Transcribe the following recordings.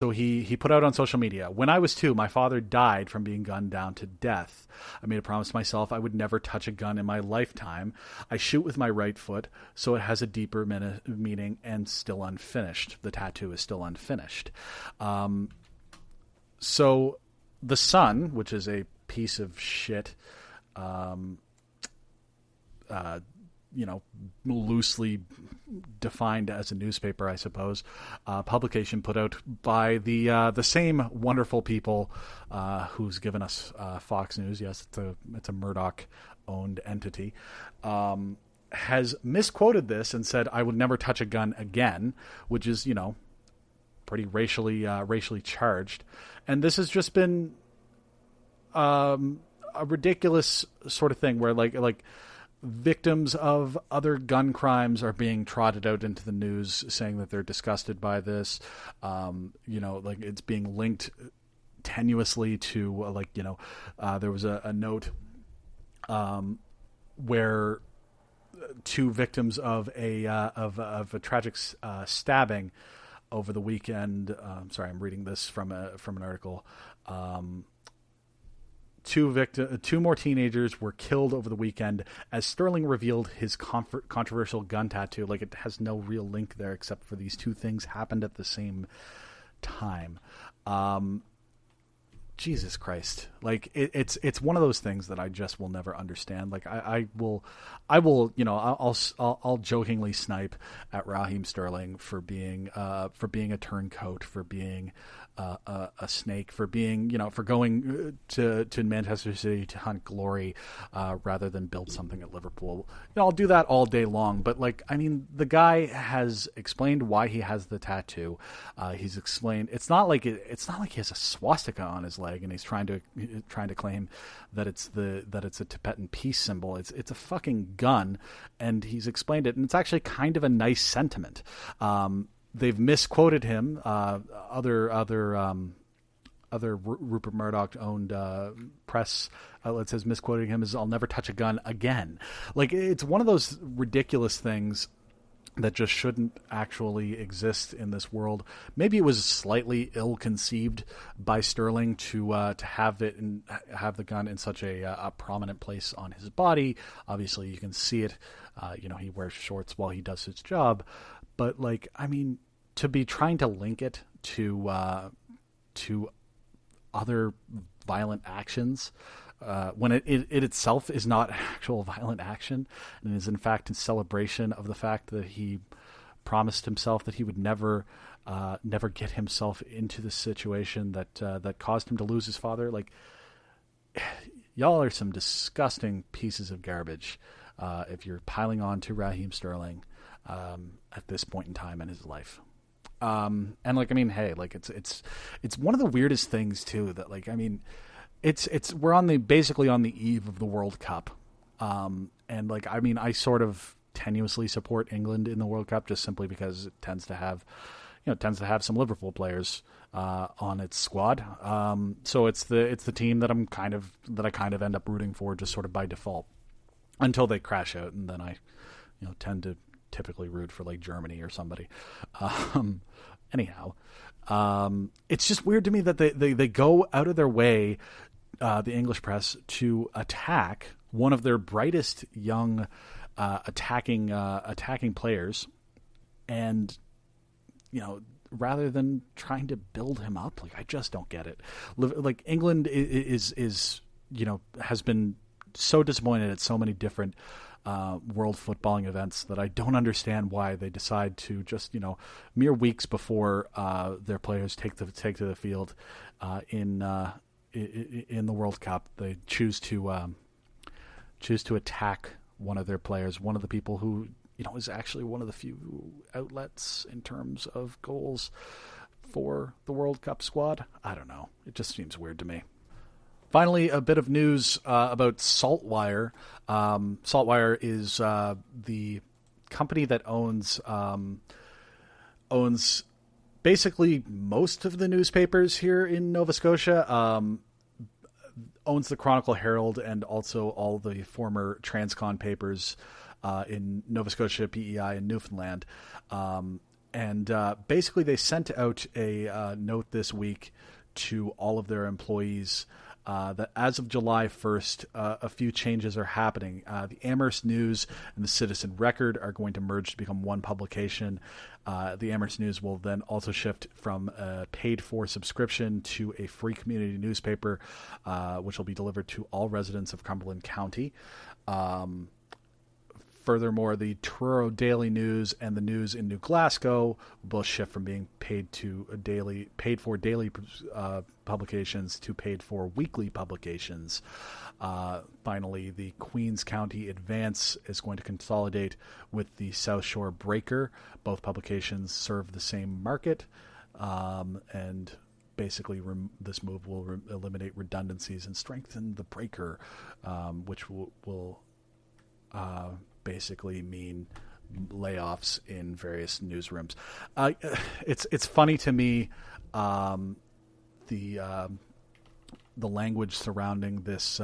So he put out on social media, when I was 2, my father died from being gunned down to death. I made a promise to myself I would never touch a gun in my lifetime. I shoot with my right foot, so it has a deeper meaning and still unfinished. The tattoo is still unfinished. So the Sun, which is a piece of shit, um, uh, loosely defined as a newspaper, I suppose, publication put out by the same wonderful people who's given us Fox News. Yes, it's a Murdoch owned entity. Has misquoted this and said, "I would never touch a gun again," which is pretty racially charged, and this has just been a ridiculous sort of thing where like victims of other gun crimes are being trotted out into the news saying that they're disgusted by this. Like it's being linked tenuously to there was a note where 2 victims of a tragic stabbing over the weekend. Sorry, I'm reading this from an article. 2 more teenagers were killed over the weekend as Sterling revealed his controversial gun tattoo. Like, it has no real link there except for these 2 things happened at the same time. Jesus Christ. Like it's one of those things that I just will never understand. Like I will, I'll jokingly snipe at Raheem Sterling for being a turncoat, for being a snake, for being, for going to Manchester City to hunt glory rather than build something at Liverpool. I'll do that all day long. But the guy has explained why he has the tattoo. He's explained it's not like he has a swastika on his leg and he's trying to claim that it's a Tibetan peace symbol. It's a fucking gun, and he's explained it, and it's actually kind of a nice sentiment. They've misquoted him. Other Rupert Murdoch owned press outlets has misquoted him as "I'll never touch a gun again." Like, it's one of those ridiculous things that just shouldn't actually exist in this world. Maybe it was slightly ill-conceived by Sterling to have it and have the gun in such a prominent place on his body. Obviously, you can see it. He wears shorts while he does his job. But to be trying to link it to other violent actions, when it itself is not actual violent action and is in fact in celebration of the fact that he promised himself that he would never get himself into the situation that caused him to lose his father. Like, y'all are some disgusting pieces of garbage if you're piling on to Raheem Sterling at this point in time in his life. It's one of the weirdest things too that we're basically on the eve of the World Cup. I sort of tenuously support England in the World Cup just simply because it tends to have some Liverpool players on its squad. So it's the team that I kind of end up rooting for just sort of by default until they crash out, and then I tend to typically root for like Germany or somebody. Anyhow, it's just weird to me that they go out of their way, the English press, to attack one of their brightest young attacking players, and rather than trying to build him up. Like, I just don't get it. Like, England is has been so disappointed at so many different world footballing events that I don't understand why they decide to just mere weeks before their players take to the field in the World Cup, they choose to attack one of their players, one of the people who is actually one of the few outlets in terms of goals for the World Cup squad. I don't know. It just seems weird to me. Finally, a bit of news about Saltwire. Saltwire is the company that owns basically most of the newspapers here in Nova Scotia. Owns the Chronicle Herald and also all the former Transcon papers in Nova Scotia, PEI, and Newfoundland. And basically, they sent out a note this week to all of their employees that as of July 1st, a few changes are happening. The Amherst News and the Citizen Record are going to merge to become one publication. The Amherst News will then also shift from a paid-for subscription to a free community newspaper, which will be delivered to all residents of Cumberland County. Furthermore, the Truro Daily News and the News in New Glasgow will both shift from being paid for daily publications to paid for weekly publications. Finally, the Queens County Advance is going to consolidate with the South Shore Breaker. Both publications serve the same market, and basically this move will eliminate redundancies and strengthen the Breaker, which will basically mean layoffs in various newsrooms. It's funny to me, the language surrounding this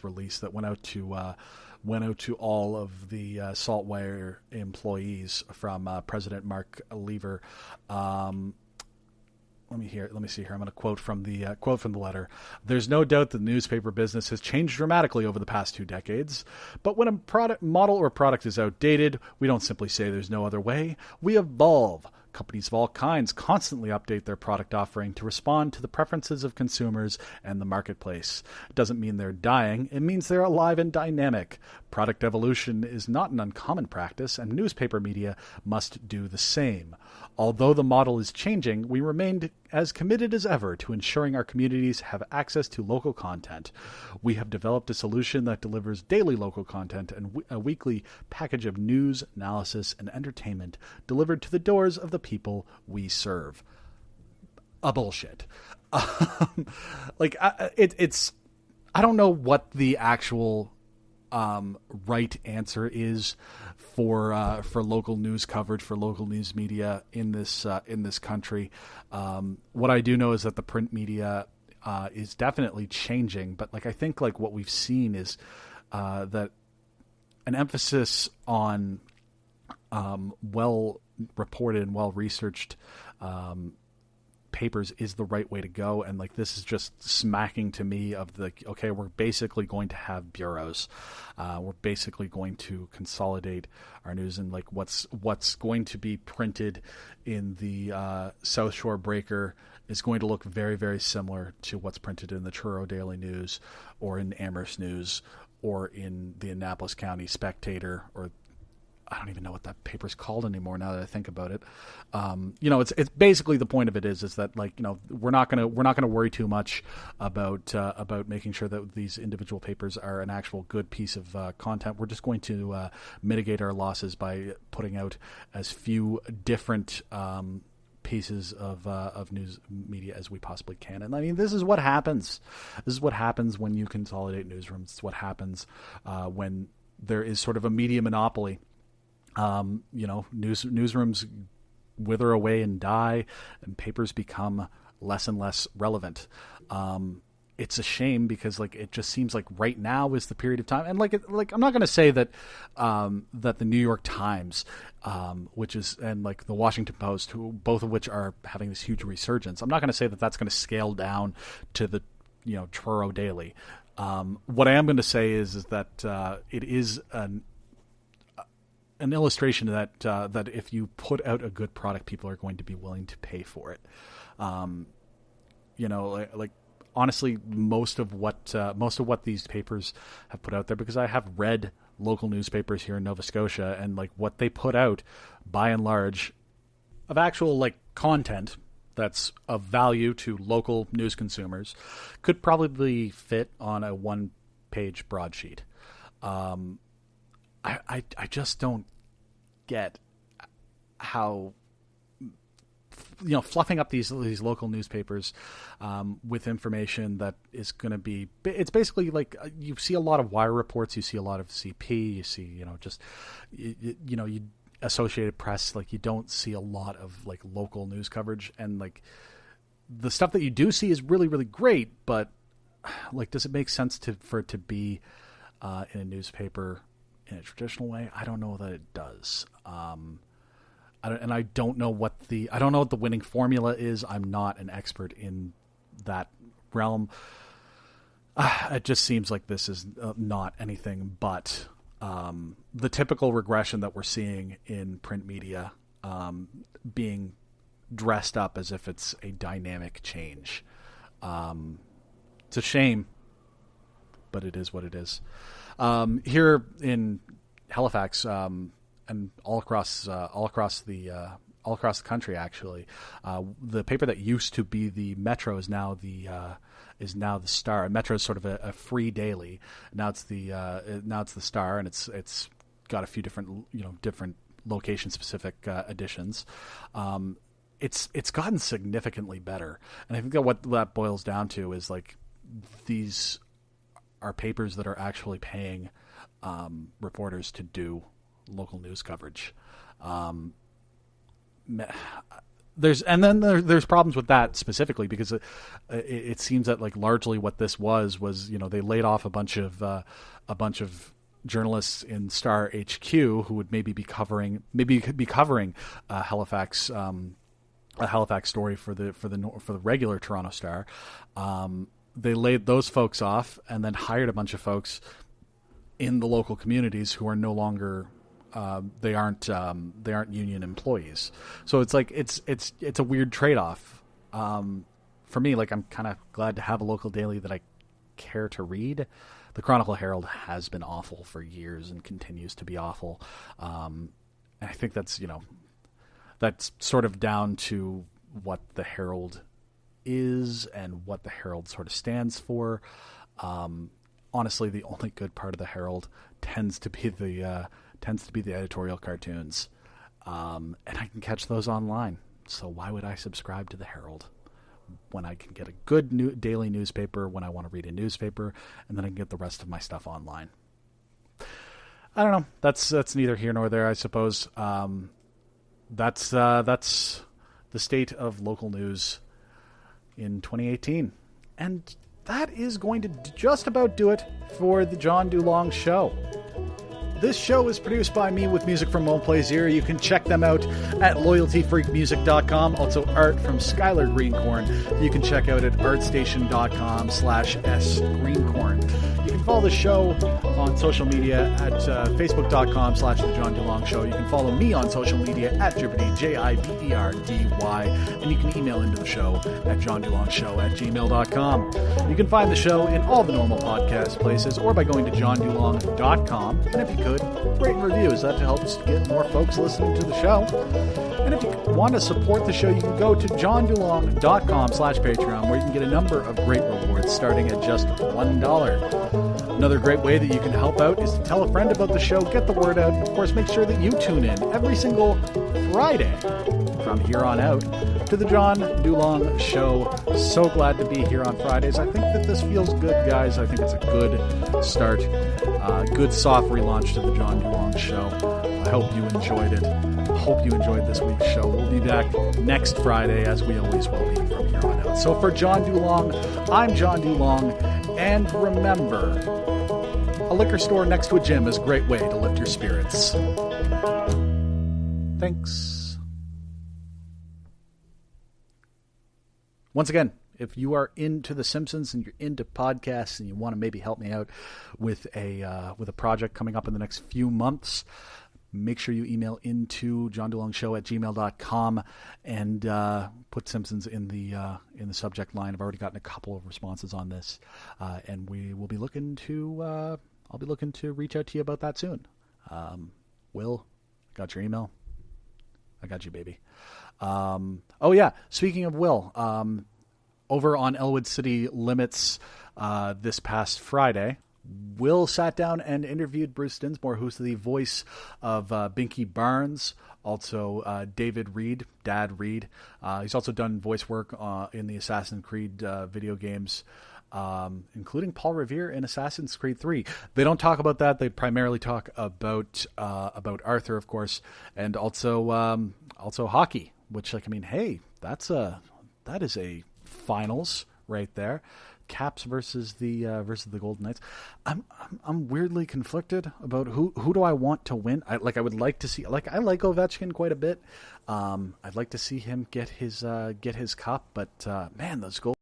release that went out to all of the Saltwire employees from President Mark Lever. Let me see here. I'm going to quote from the letter. There's no doubt the newspaper business has changed dramatically over the past 2 decades. But when a product model or product is outdated, we don't simply say there's no other way. We evolve. Companies of all kinds constantly update their product offering to respond to the preferences of consumers and the marketplace. It doesn't mean they're dying. It means they're alive and dynamic. Product evolution is not an uncommon practice, and newspaper media must do the same. Although the model is changing, we remained as committed as ever to ensuring our communities have access to local content. We have developed a solution that delivers daily local content and a weekly package of news, analysis, and entertainment delivered to the doors of the people we serve. A bullshit. It's I don't know what the actual right answer is for local news coverage, for local news media in this country. What I do know is that the print media is definitely changing, but I think what we've seen is that an emphasis on well reported and well researched papers is the right way to go, and this is just smacking to me of okay, we're basically going to have bureaus, we're basically going to consolidate our news, and what's going to be printed in the South Shore Breaker is going to look very, very similar to what's printed in the Truro Daily News or in Amherst News or in the Annapolis County Spectator, or I don't even know what that paper's called anymore now that I think about it. It's basically, the point of it is that we're not gonna worry too much about making sure that these individual papers are an actual good piece of content. We're just going to mitigate our losses by putting out as few different pieces of news media as we possibly can. And I mean, this is what happens. This is what happens when you consolidate newsrooms. It's what happens when there is sort of a media monopoly. Newsrooms wither away and die, and papers become less and less relevant. It's a shame because it just seems like right now is the period of time. And I'm not going to say that that the New York Times, which is, and the Washington Post, both of which are having this huge resurgence, I'm not going to say that that's going to scale down to the Truro Daily. What I am going to say is that it is an illustration that if you put out a good product, people are going to be willing to pay for it. Honestly, most of what these papers have put out there, because I have read local newspapers here in Nova Scotia, and what they put out, by and large, of actual content that's of value to local news consumers, could probably fit on a 1-page broadsheet. I just don't get how fluffing up these local newspapers with information that is going to be, it's basically you see a lot of wire reports, you see a lot of CP, you see you Associated Press, you don't see a lot of local news coverage, and the stuff that you do see is really, really great, but does it make sense for it to be in a newspaper in a traditional way? I don't know that it does. I don't know what the winning formula is. I'm not an expert in that realm. It just seems like this is not anything but the typical regression that we're seeing in print media, being dressed up as if it's a dynamic change. It's a shame, but it is what it is. Here in Halifax, and all across the country, actually, the paper that used to be the Metro is now the Star. Metro is sort of a free daily. Now it's the Star, and it's got a few different location specific editions. It's gotten significantly better, and I think that what that boils down to is like these are papers that are actually paying reporters to do local news coverage. There's problems with that specifically because it seems that like largely what this was they laid off a bunch of journalists in Star HQ who would maybe be covering Halifax. A Halifax story for the regular Toronto Star. They laid those folks off and then hired a bunch of folks in the local communities who are no longer they aren't union employees. So it's like it's a weird trade-off. For me, like I'm kind of glad to have a local daily that I care to read. The Chronicle Herald has been awful for years and continues to be awful. And I think that's sort of down to what the Herald is and what the Herald sort of stands for. Honestly, the only good part of the Herald tends to be the editorial cartoons, and I can catch those online. So why would I subscribe to the Herald when I can get a good daily newspaper when I want to read a newspaper, and then I can get the rest of my stuff online? I don't know. That's neither here nor there, I suppose. That's the state of local news in 2018. And that is going to just about do it for the John Dulong Show. This show is produced by me with music from Mo Plays Here. You can check them out at loyaltyfreakmusic.com. Also art from Skylar Greencorn. You can check out at artstation.com/sgreencorn. You can follow the show on social media at facebook.com/The John Dulong Show. You can follow me on social media at Jibberdy, Jiberdy. And you can email into the show at johndulong@gmail.com. You can find the show in all the normal podcast places or by going to johndulong.com. And if you could, rate and review. That helps get more folks listening to the show. And if you want to support the show, you can go to johndulong.com/Patreon, where you can get a number of great rewards starting at just $1. Another great way that you can help out is to tell a friend about the show, get the word out, and of course make sure that you tune in every single Friday from here on out to the John Dulong Show. So glad to be here on Fridays. I think that this feels good, guys. I think it's a good start, good soft relaunch to the John Dulong Show. I hope you enjoyed it. I hope you enjoyed this week's show. We'll be back next Friday, as we always will be from here on out. So for John Dulong, I'm John Dulong, and remember, a liquor store next to a gym is a great way to lift your spirits. Thanks. Once again, if you are into The Simpsons and you're into podcasts and you want to maybe help me out with a project coming up in the next few months, make sure you email into johndulong@gmail.com and put Simpsons in the subject line. I've already gotten a couple of responses on this, and we will be looking to I'll be looking to reach out to you about that soon. Will, I got your email. I got you, baby. Oh yeah, speaking of Will, over on Elwood City Limits this past Friday, Will sat down and interviewed Bruce Dinsmore, who's the voice of Binky Barnes, also David Reed, Dad Reed. He's also done voice work in the Assassin's Creed video games, including Paul Revere in Assassin's Creed 3. They don't talk about that. They primarily talk about Arthur, of course, and also hockey, which, like, I mean, hey, that is a finals right there. Caps versus the Golden Knights. I'm weirdly conflicted about who do I want to win. I would like to see, I like Ovechkin quite a bit. I'd like to see him get his cup, but man, those goals